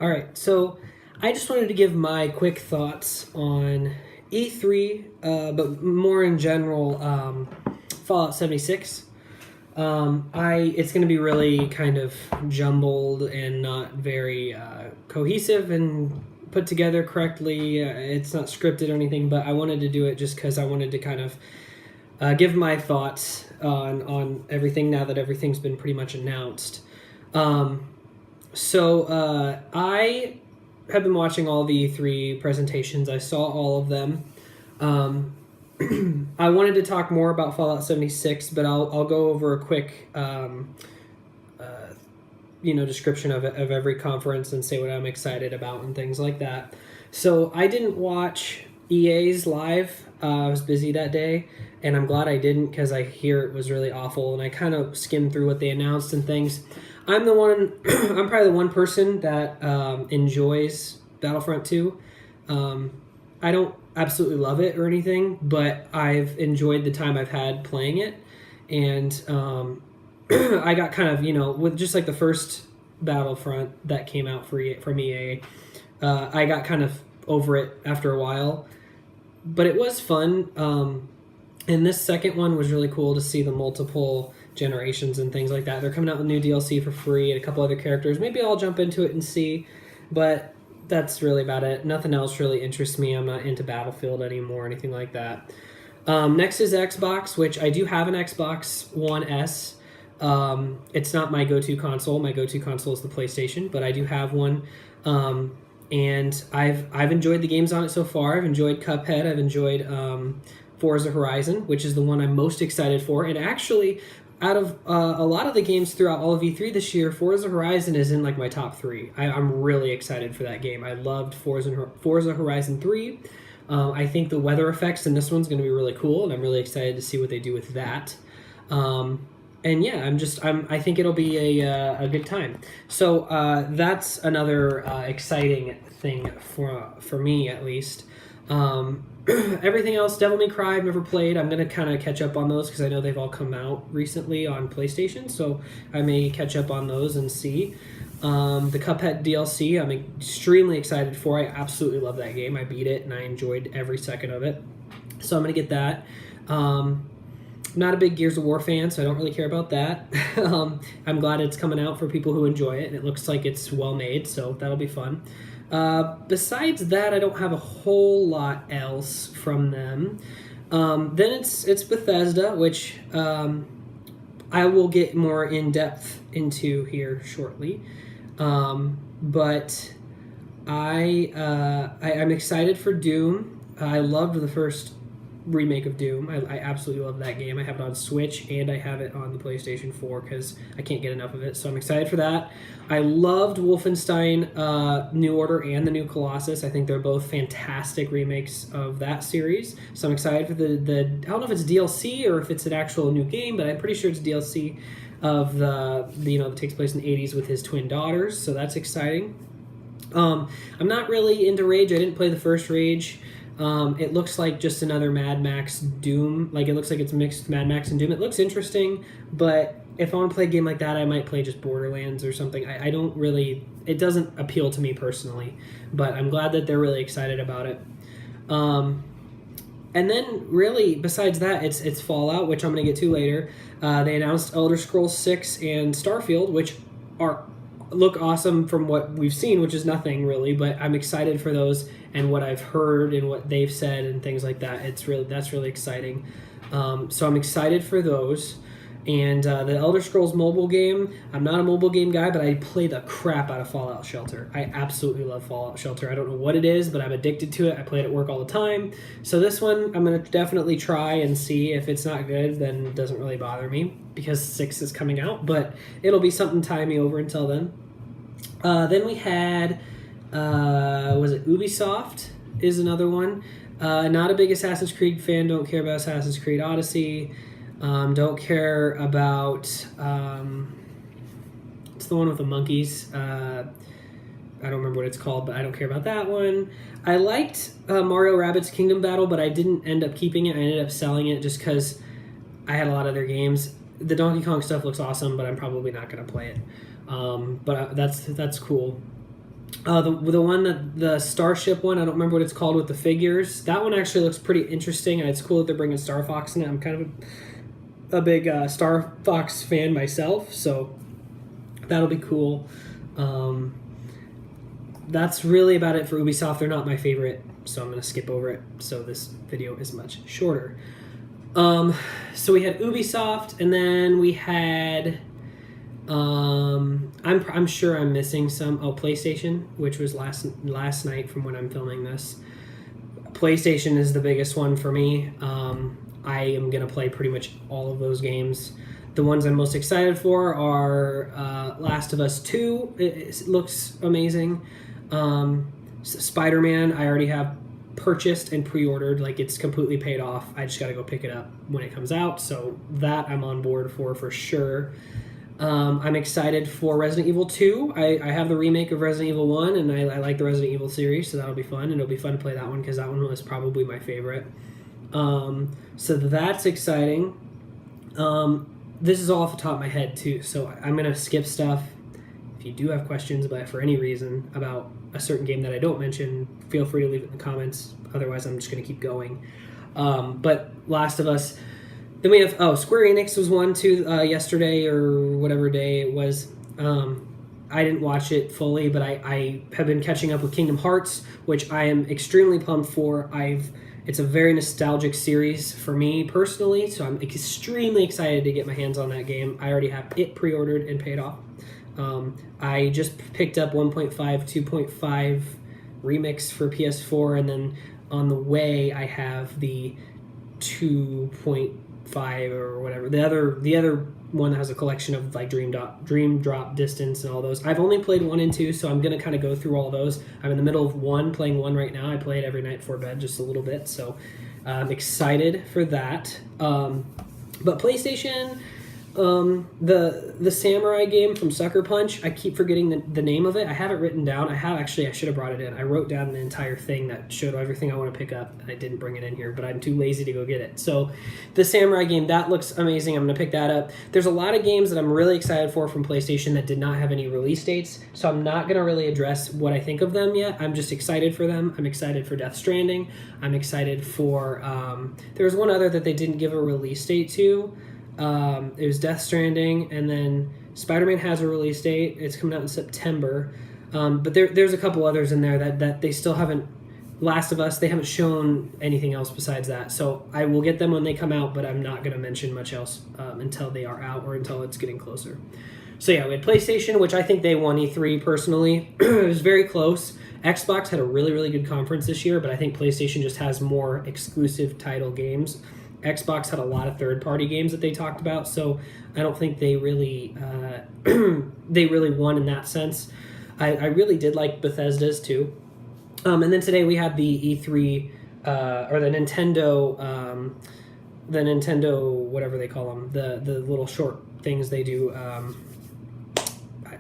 All right, so I just wanted to give my quick thoughts on E3, but more in general, Fallout 76. It's going to be really kind of jumbled and not very cohesive and put together correctly. It's not scripted or anything, but I wanted to do it just because I wanted to kind of give my thoughts on everything now that everything's been pretty much announced. I have been watching all the E3 presentations. I saw all of them. Um, I wanted to talk more about Fallout 76, but I'll go over a quick description of every conference and say what I'm excited about and things like that. So I didn't watch EA's live. I was busy that day, and I'm glad I didn't because I hear it was really awful. And I kind of skimmed through what they announced and things. I'm the one. I'm probably the one person that enjoys Battlefront 2. I don't absolutely love it or anything, but I've enjoyed the time I've had playing it, and I got kind of with just like the first Battlefront that came out from EA. I got kind of over it after a while, but it was fun. And this second one was really cool to see the multiple generations and things like that. They're coming out with new DLC for free and a couple other characters. Maybe I'll jump into it and see, but that's really about it. Nothing else really interests me. I'm not into Battlefield anymore or anything like that. Next is Xbox, which I do have an Xbox One S. It's not my go-to console. My go-to console is the PlayStation, but I do have one. And I've enjoyed the games on it so far. I've enjoyed Cuphead. I've enjoyed Forza Horizon, which is the one I'm most excited for. And actually, out of a lot of the games throughout all of E3 this year, Forza Horizon is in like my top 3. I'm really excited for that game. I loved Forza Horizon 3. I think the weather effects in this one's going to be really cool, and I'm really excited to see what they do with that. And yeah, I think it'll be a good time. So that's another exciting thing for me at least. Everything else, Devil May Cry, I've never played. I'm gonna kind of catch up on those because I know they've all come out recently on PlayStation, so I may catch up on those and see. The Cuphead DLC, I'm extremely excited for. I absolutely love that game. I beat it and I enjoyed every second of it, so I'm gonna get that. I'm not a big Gears of War fan, so I don't really care about that. I'm glad it's coming out for people who enjoy it, and it looks like it's well made, so that'll be fun. Besides that, I don't have a whole lot else from them. Then it's Bethesda, which I will get more in depth into here shortly. But I'm excited for Doom. I loved the first remake of Doom. I absolutely love that game. I have it on Switch and I have it on the PlayStation 4 because I can't get enough of it, so I'm excited for that. I loved Wolfenstein New Order and the New Colossus. I think they're both fantastic remakes of that series, so I'm excited for the I don't know if it's DLC or if it's an actual new game, but I'm pretty sure it's DLC of the that takes place in the 80s with his twin daughters, so that's exciting. I'm not really into Rage. I didn't play the first Rage. It looks like just another Mad Max Doom. Like, it looks like it's mixed Mad Max and Doom. It looks interesting, but if I want to play a game like that, I might play just Borderlands or something. I don't really... It doesn't appeal to me personally, but I'm glad that they're really excited about it. And then, really, besides that, it's Fallout, which I'm going to get to later. They announced Elder Scrolls 6 and Starfield, which look awesome from what we've seen, which is nothing really, but I'm excited for those and what I've heard and what they've said and things like that. That's really exciting. So I'm excited for those. And the Elder Scrolls mobile game, I'm not a mobile game guy, but I play the crap out of Fallout Shelter. I absolutely love Fallout Shelter. I don't know what it is, but I'm addicted to it. I play it at work all the time. So this one, I'm going to definitely try and see. If it's not good, then it doesn't really bother me because 6 is coming out, but it'll be something to tie me over until then. Then we had, was it Ubisoft is another one. Not a big Assassin's Creed fan, don't care about Assassin's Creed Odyssey. Don't care about, it's the one with the monkeys. I don't remember what it's called, but I don't care about that one. I liked Mario Rabbids Kingdom Battle, but I didn't end up keeping it. I ended up selling it just because I had a lot of their games. The Donkey Kong stuff looks awesome, but I'm probably not going to play it. But that's cool. The one that the Starship one, I don't remember what it's called with the figures. That one actually looks pretty interesting, and it's cool that they're bringing Star Fox in it. I'm kind of a big Star Fox fan myself, so that'll be cool. That's really about it for Ubisoft. They're not my favorite, so I'm going to skip over it. So this video is much shorter. So we had Ubisoft, and then we had I'm sure I'm missing some. PlayStation, which was last night from when I'm filming this. PlayStation is the biggest one for me. I am gonna play pretty much all of those games. The ones I'm most excited for are Last of Us 2. It looks amazing. Spider-Man, I already have purchased and pre-ordered. Like, it's completely paid off. I just got to go pick it up when it comes out. So that I'm on board for sure. I'm excited for Resident Evil 2. I have the remake of Resident Evil 1, and I like the Resident Evil series, so that'll be fun. And it'll be fun to play that one because that one was probably my favorite. So that's exciting. This is all off the top of my head, too, so I'm going to skip stuff. If you do have questions, but for any reason about a certain game that I don't mention, feel free to leave it in the comments. Otherwise, I'm just going to keep going. But Last of Us. Then we have, Square Enix was one too yesterday or whatever day it was. I didn't watch it fully, but I have been catching up with Kingdom Hearts, which I am extremely pumped for. It's a very nostalgic series for me personally, so I'm extremely excited to get my hands on that game. I already have it pre-ordered and paid off. I just picked up 1.5, 2.5 remix for PS4, and then on the way I have the 2.5 or whatever. The other one that has a collection of like Dream Drop Distance and all those. I've only played 1 and 2, so I'm gonna kind of go through all those. I'm in the middle of playing 1 right now. I play it every night before bed, just a little bit. So I'm excited for that. But PlayStation. The samurai game from Sucker Punch, I keep forgetting the name of it. I have it written down. I should have brought it in. I wrote down the entire thing that showed everything I want to pick up, and I didn't bring it in here, but I'm too lazy to go get it. So the samurai game, that looks amazing. I'm going to pick that up. There's a lot of games that I'm really excited for from PlayStation that did not have any release dates, so I'm not going to really address what I think of them yet. I'm just excited for them. I'm excited for Death Stranding. I'm excited for, there was one other that they didn't give a release date to. It was Death Stranding, and then Spider-Man has a release date. It's coming out in September. But there's a couple others in there that they still haven't. Last of Us, they haven't shown anything else besides that. So I will get them when they come out, but I'm not going to mention much else until they are out or until it's getting closer. So yeah, we had PlayStation, which I think they won E3 personally. It was very close. Xbox had a really, really good conference this year, but I think PlayStation just has more exclusive title games. Xbox had a lot of third-party games that they talked about, so I don't think they really won in that sense. I really did like Bethesda's too. And then today we had the E3 or the Nintendo whatever they call them, the little short things they do.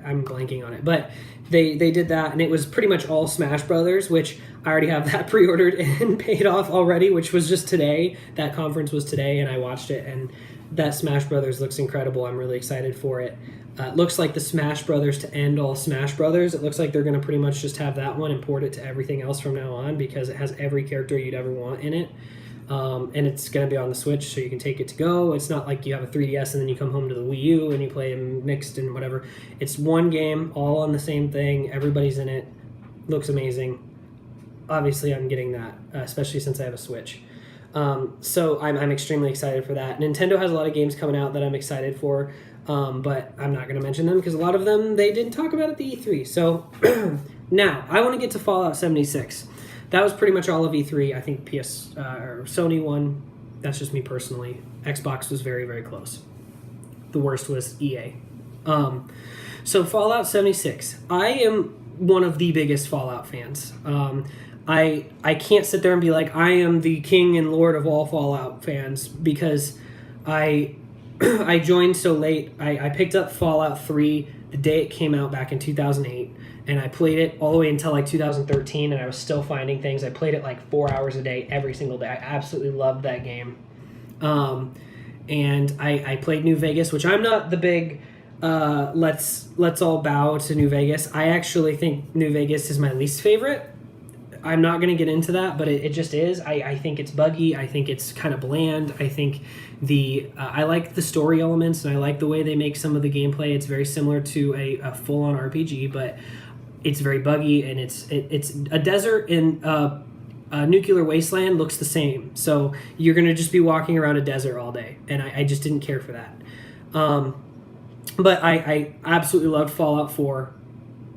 I'm blanking on it, but they did that, and it was pretty much all Smash Brothers, which I already have that pre-ordered and paid off already, which was just today. That conference was today, and I watched it, and that Smash Brothers looks incredible. I'm really excited for it. It looks like the Smash Brothers to end all Smash Brothers. It looks like they're going to pretty much just have that one and port it to everything else from now on because it has every character you'd ever want in it. And it's going to be on the Switch, so you can take it to go. It's not like you have a 3DS and then you come home to the Wii U and you play them mixed and whatever. It's one game, all on the same thing. Everybody's in it. Looks amazing. Obviously, I'm getting that, especially since I have a Switch. So I'm extremely excited for that. Nintendo has a lot of games coming out that I'm excited for, but I'm not going to mention them because a lot of them they didn't talk about at the E3. So now, I want to get to Fallout 76. That was pretty much all of E3. I think or Sony won. That's just me personally. Xbox was very, very close. The worst was EA. So Fallout 76. I am one of the biggest Fallout fans. I can't sit there and be like, I am the king and lord of all Fallout fans because I joined so late. I picked up Fallout 3 the day it came out back in 2008. And I played it all the way until like 2013, and I was still finding things. I played it like 4 hours a day, every single day. I absolutely loved that game. And I played New Vegas, which I'm not the big let's all bow to New Vegas. I actually think New Vegas is my least favorite. I'm not going to get into that, but it just is. I think it's buggy. I think it's kind of bland. I think I like the story elements, and I like the way they make some of the gameplay. It's very similar to a full-on RPG, but it's very buggy, and it's a desert in a nuclear wasteland looks the same. So you're going to just be walking around a desert all day, and I just didn't care for that. But I absolutely loved Fallout 4.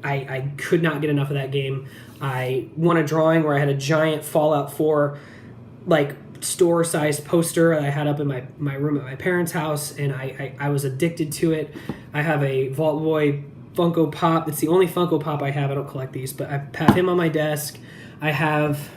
I could not get enough of that game. I won a drawing where I had a giant Fallout 4 like store-sized poster that I had up in my room at my parents' house, and I was addicted to it. I have a Vault Boy Funko Pop. It's the only Funko Pop I have. I don't collect these, but I have him on my desk. I have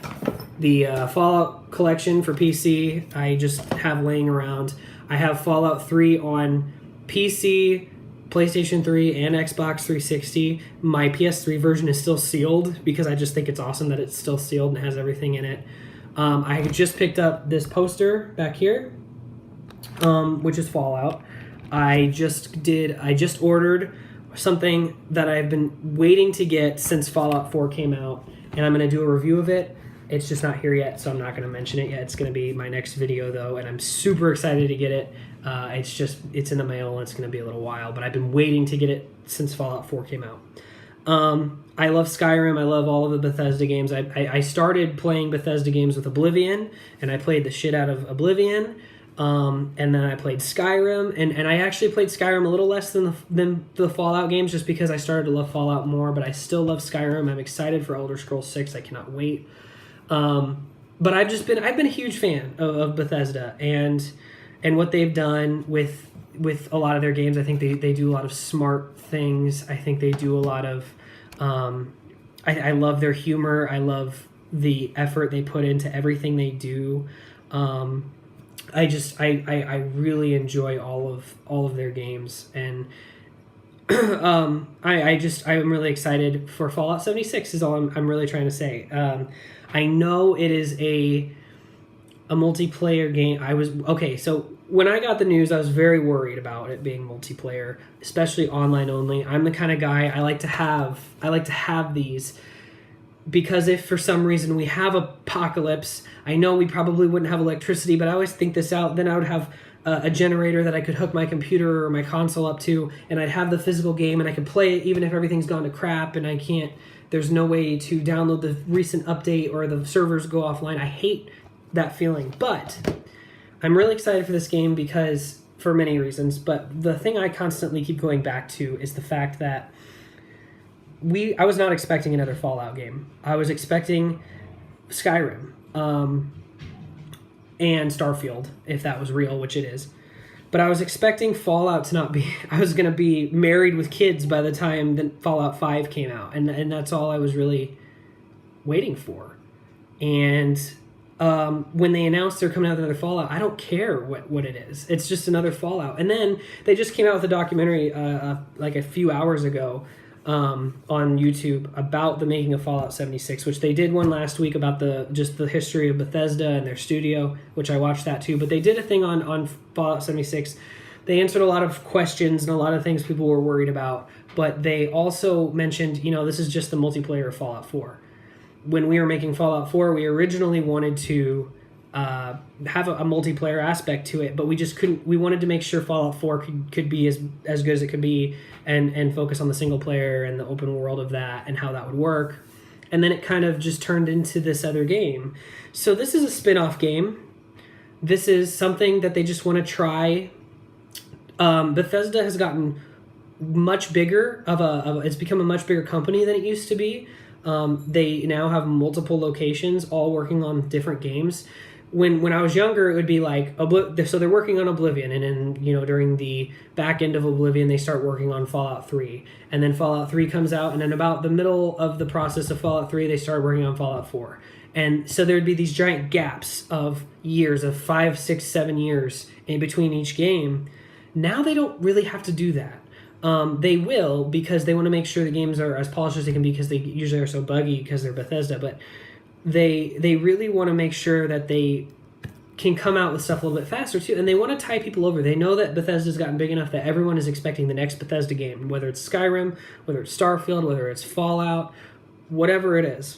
the Fallout collection for PC. I just have laying around. I have Fallout 3 on PC, PlayStation 3, and Xbox 360. My PS3 version is still sealed because I just think it's awesome that it's still sealed and has everything in it. I just picked up this poster back here, which is Fallout. I just ordered something that I've been waiting to get since Fallout 4 came out, and I'm going to do a review of it. It's just not here yet, so I'm not going to mention it yet. It's going to be my next video, though, and I'm super excited to get it. It's in the mail, and it's going to be a little while, but I've been waiting to get it since Fallout 4 came out. I love Skyrim. I love all of the Bethesda games. I started playing Bethesda games with Oblivion, and I played the shit out of Oblivion. And then I played Skyrim, and I actually played Skyrim a little less than the Fallout games, just because I started to love Fallout more, but I still love Skyrim. I'm excited for Elder Scrolls 6. I cannot wait. But I've been a huge fan of Bethesda and what they've done with a lot of their games. I think they do a lot of smart things. I think they do a lot of I love their humor. I love the effort they put into everything they do. I really enjoy all of their games, and I'm really excied for Fallout 76 is all I'm really trying to say. I know it is a multiplayer game. So when I got the news, I was very worried about it being multiplayer, especially online only. I'm the kind of guy I like to have these, because if for some reason we have apocalypse, I know we probably wouldn't have electricity, but I always think this out. Then I would have a generator that I could hook my computer or my console up to, and I'd have the physical game, and I could play it even if everything's gone to crap and there's no way to download the recent update or the servers go offline. I hate that feeling, but I'm really excited for this game because for many reasons. But the thing I constantly keep going back to is the fact that I was not expecting another Fallout game. I was expecting Skyrim and Starfield, if that was real, which it is. But I was expecting Fallout to not be... I was going to be married with kids by the time that Fallout 5 came out. And that's all I was really waiting for. And when they announced they're coming out with another Fallout, I don't care what it is. It's just another Fallout. And then they just came out with a documentary like a few hours ago on YouTube about the making of Fallout 76, which they did one last week about the history of Bethesda and their studio, which I watched that too. But they did a thing on Fallout 76. They answered a lot of questions and a lot of things people were worried about, but they also mentioned, this is just the multiplayer of Fallout 4. When we were making Fallout 4, we originally wanted to have a multiplayer aspect to it, but we just couldn't. We wanted to make sure Fallout 4 could be as good as it could be, and focus on the single player and the open world of that and how that would work. And then it kind of just turned into this other game. So this is a spin-off game. This is something that they just want to try. Bethesda has gotten much bigger it's become a much bigger company than it used to be. They now have multiple locations all working on different games. When I was younger, it would be like, so they're working on Oblivion, and then, during the back end of Oblivion, they start working on Fallout 3. And then Fallout 3 comes out, and then about the middle of the process of Fallout 3, they started working on Fallout 4. And so there'd be these giant gaps of years, of 5, 6, 7 years in between each game. Now they don't really have to do that. They will, because they want to make sure the games are as polished as they can be, because they usually are so buggy because they're Bethesda, but they really want to make sure that they can come out with stuff a little bit faster too, and they want to tie people over. They know that Bethesda's gotten big enough that everyone is expecting the next Bethesda game, whether it's Skyrim, whether it's Starfield, whether it's Fallout, whatever it is.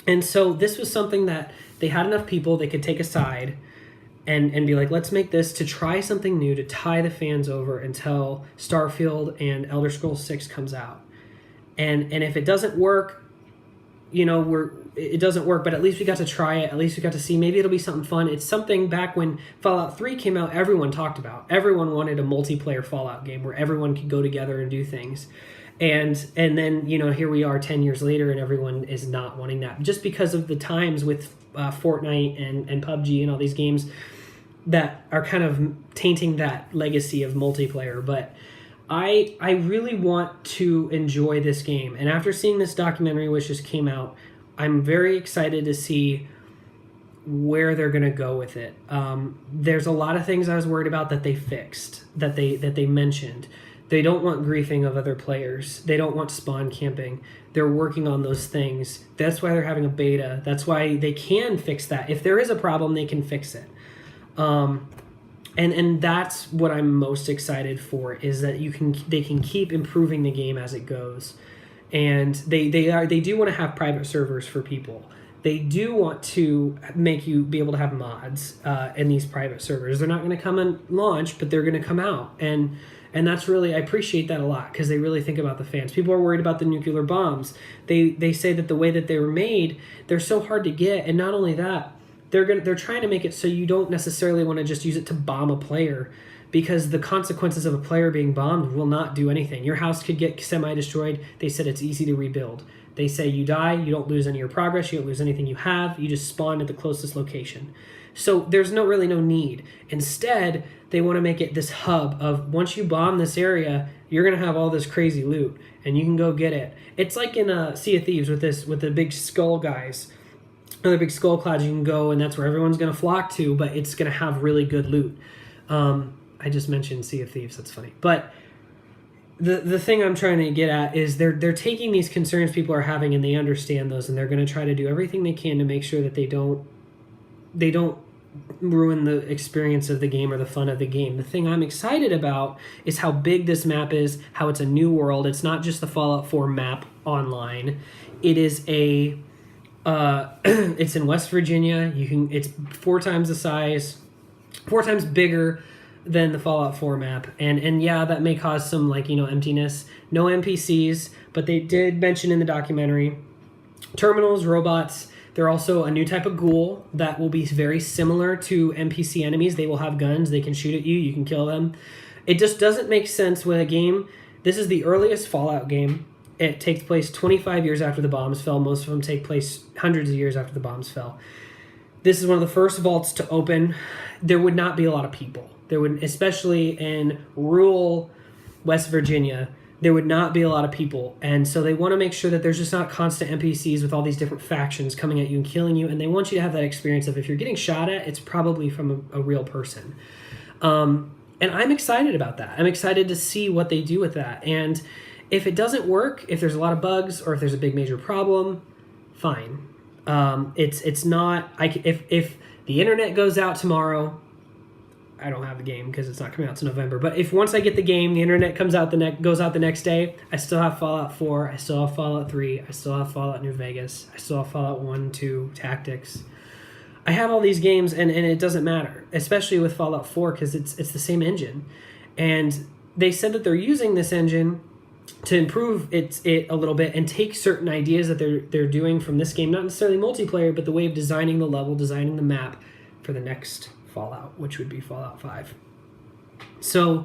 And so this was something that they had enough people they could take aside and be like, let's make this to try something new to tie the fans over until Starfield and Elder Scrolls 6 comes out. And if it doesn't work, it doesn't work, but at least we got to try it. At least we got to see. Maybe it'll be something fun. It's something back when Fallout 3 came out, everyone talked about. Everyone wanted a multiplayer Fallout game where everyone could go together and do things. And then, here we are 10 years later and everyone is not wanting that. Just because of the times with Fortnite and PUBG and all these games that are kind of tainting that legacy of multiplayer. But I really want to enjoy this game. And after seeing this documentary, which just came out, I'm very excited to see where they're going to go with it. There's a lot of things I was worried about that they fixed, that they mentioned. They don't want griefing of other players. They don't want spawn camping. They're working on those things. That's why they're having a beta. That's why they can fix that. If there is a problem, they can fix it. And that's what I'm most excited for, is that they can keep improving the game as it goes. And they do want to have private servers for people. They do want to make you be able to have mods in these private servers. They're not going to come and launch, but they're going to come out. And that's really, I appreciate that a lot, because they really think about the fans. People are worried about the nuclear bombs. They say that the way that they were made, they're so hard to get. And not only that, they're trying to make it so you don't necessarily want to just use it to bomb a player, because the consequences of a player being bombed will not do anything. Your house could get semi-destroyed. They said it's easy to rebuild. They say you die, you don't lose any of your progress, you don't lose anything you have, you just spawn at the closest location. So there's really no need. Instead, they want to make it this hub of, once you bomb this area, you're going to have all this crazy loot, and you can go get it. It's like in Sea of Thieves with the big skull guys, or the big skull clouds. You can go, and that's where everyone's going to flock to, but it's going to have really good loot. I just mentioned Sea of Thieves, that's funny. But the thing I'm trying to get at is they're taking these concerns people are having, and they understand those, and they're going to try to do everything they can to make sure that they don't ruin the experience of the game or the fun of the game. The thing I'm excited about is how big this map is, how it's a new world. It's not just the Fallout 4 map online. It is it's in West Virginia. It's 4 times the size, 4 times bigger than the Fallout 4 map. And yeah, that may cause some emptiness. No NPCs, but they did mention in the documentary terminals, robots. They're also a new type of ghoul that will be very similar to NPC enemies. They will have guns. They can shoot at you. You can kill them. It just doesn't make sense when a game... This is the earliest Fallout game. It takes place 25 years after the bombs fell. Most of them take place hundreds of years after the bombs fell. This is one of the first vaults to open. There would not be a lot of people. There would, especially in rural West Virginia, there would not be a lot of people. And so they want to make sure that there's just not constant NPCs with all these different factions coming at you and killing you. And they want you to have that experience of, if you're getting shot at, it's probably from a real person. And I'm excited about that. I'm excited to see what they do with that. And if it doesn't work, if there's a lot of bugs, or if there's a big major problem, fine. It's not... If the internet goes out tomorrow... I don't have the game because it's not coming out to November. But if once I get the game, the internet goes out the next day, I still have Fallout 4, I still have Fallout 3, I still have Fallout New Vegas, I still have Fallout 1, 2, Tactics. I have all these games, and it doesn't matter, especially with Fallout 4, because it's the same engine. And they said that they're using this engine to improve it a little bit and take certain ideas that they're doing from this game, not necessarily multiplayer, but the way of designing the level, designing the map for the next Fallout, which would be Fallout 5. So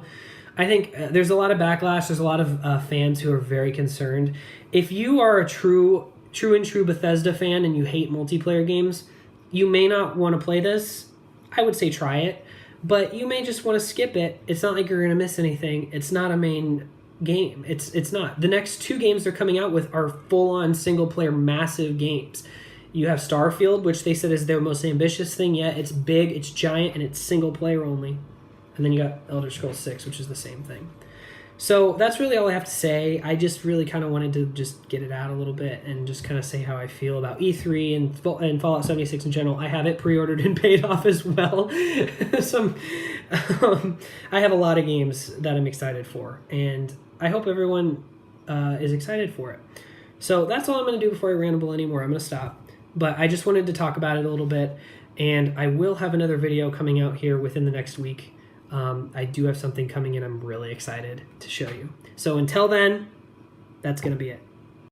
I think there's a lot of backlash. There's a lot of fans who are very concerned. If you are a true Bethesda fan and you hate multiplayer games, you may not want to play this. I would say try it, but you may just want to skip it. It's not like you're going to miss anything. It's not a main game. It's not. The next 2 games they're coming out with are full-on single-player massive games. You have Starfield, which they said is their most ambitious thing yet. It's big, it's giant, and it's single player only. And then you got Elder Scrolls 6, which is the same thing. So that's really all I have to say. I just really kind of wanted to just get it out a little bit and just kind of say how I feel about E3 and Fallout 76 in general. I have it pre-ordered and paid off as well. I have a lot of games that I'm excited for, and I hope everyone is excited for it. So that's all I'm going to do before I ramble anymore. I'm going to stop. But I just wanted to talk about it a little bit, and I will have another video coming out here within the next week. I do have something coming in I'm really excited to show you. So until then, that's going to be it.